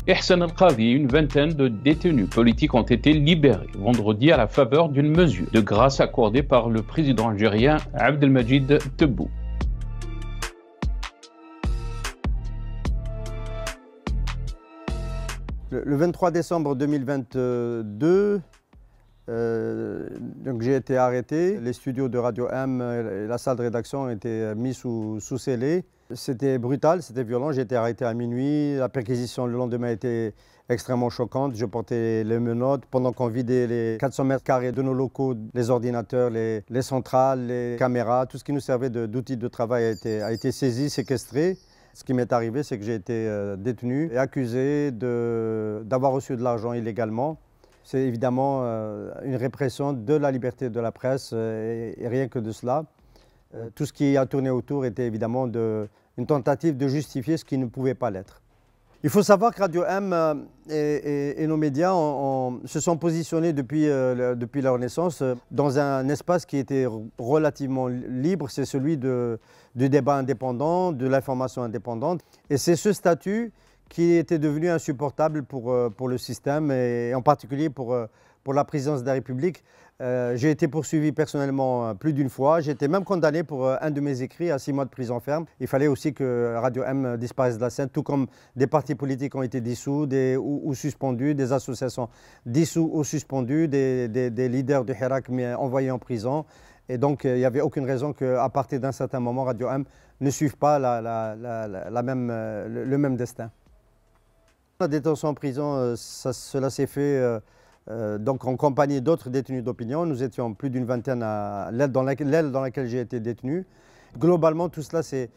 Ihsan El-Qadhi, une vingtaine de détenus politiques ont été libérés vendredi à la faveur d'une mesure de grâce accordée par le président algérien Abdelmadjid Tebboune. Le 23 décembre 2022, j'ai été arrêté. Les studios de Radio M et la salle de rédaction ont été mis sous scellé. C'était brutal, c'était violent. J'ai été arrêté à minuit. La perquisition le lendemain a été extrêmement choquante. Je portais les menottes pendant qu'on vidait les 400 mètres carrés de nos locaux, les ordinateurs, les centrales, les caméras. Tout ce qui nous servait d'outil de travail a été saisi, séquestré. Ce qui m'est arrivé, c'est que j'ai été détenu et accusé d'avoir reçu de l'argent illégalement. C'est évidemment une répression de la liberté de la presse et rien que de cela. Tout ce qui a tourné autour était évidemment une tentative de justifier ce qui ne pouvait pas l'être. Il faut savoir que Radio M et nos médias se sont positionnés depuis leur naissance dans un espace qui était relativement libre, c'est celui du débat indépendant, de l'information indépendante. Et c'est ce statut qui était devenu insupportable pour le système et en particulier pour la présidence de la République. J'ai été poursuivi personnellement plus d'une fois. J'ai été même condamné pour un de mes écrits à 6 mois de prison ferme. Il fallait aussi que Radio M disparaisse de la scène, tout comme des partis politiques ont été dissous ou suspendus, des associations dissous ou suspendues, des leaders du Hirak envoyés en prison. Et donc, il n'y avait aucune raison qu'à partir d'un certain moment, Radio M ne suive pas le même destin. La détention en prison, cela s'est fait donc en compagnie d'autres détenus d'opinion. Nous étions plus d'une vingtaine à l'aile dans laquelle j'ai été détenu. Globalement, tout cela s'est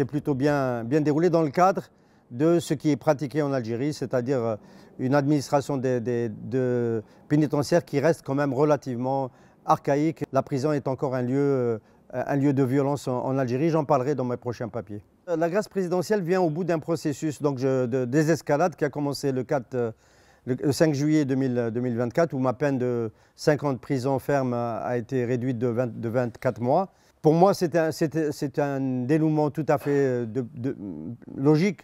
plutôt bien déroulé dans le cadre de ce qui est pratiqué en Algérie, c'est-à-dire une administration de pénitentiaire qui reste quand même relativement archaïque. La prison est encore un lieu de violence en Algérie. J'en parlerai dans mes prochains papiers. La grâce présidentielle vient au bout d'un processus de désescalade qui a commencé le 5 juillet 2024, où ma peine de 5 ans de prison ferme a été réduite de 24 mois. Pour moi, c'est un dénouement tout à fait logique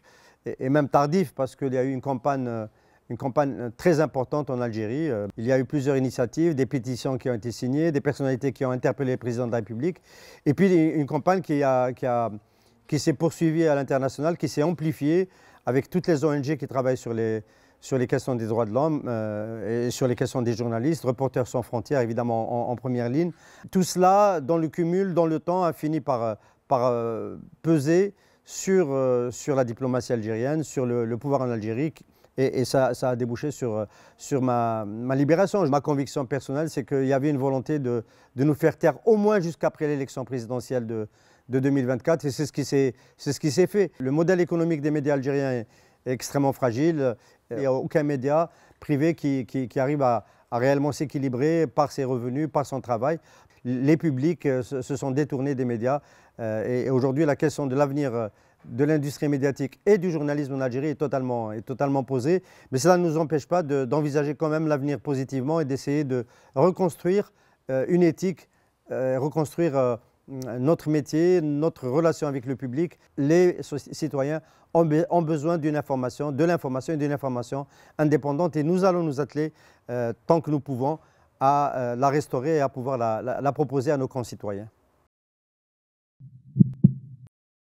et même tardif, parce qu'il y a eu une campagne très importante en Algérie. Il y a eu plusieurs initiatives, des pétitions qui ont été signées, des personnalités qui ont interpellé le président de la République, et puis une campagne qui s'est poursuivie à l'international, qui s'est amplifiée avec toutes les ONG qui travaillent sur les questions des droits de l'homme et sur les questions des journalistes, Reporters sans frontières évidemment en première ligne. Tout cela, dans le cumul, dans le temps, a fini par peser sur la diplomatie algérienne, sur le pouvoir en Algérie, et ça a débouché sur ma libération. Ma conviction personnelle, c'est qu'il y avait une volonté de nous faire taire au moins jusqu'après l'élection présidentielle de 2024, et c'est ce qui s'est fait. Le modèle économique des médias algériens est extrêmement fragile. Il n'y a aucun média privé qui arrive à réellement s'équilibrer par ses revenus, par son travail. Les publics se sont détournés des médias et aujourd'hui la question de l'avenir de l'industrie médiatique et du journalisme en Algérie est totalement posée. Mais cela ne nous empêche pas d'envisager quand même l'avenir positivement et d'essayer de reconstruire une éthique, reconstruire notre métier, notre relation avec le public. Les citoyens ont besoin de l'information et d'une information indépendante, et nous allons nous atteler, tant que nous pouvons, à la restaurer et à pouvoir la proposer à nos concitoyens.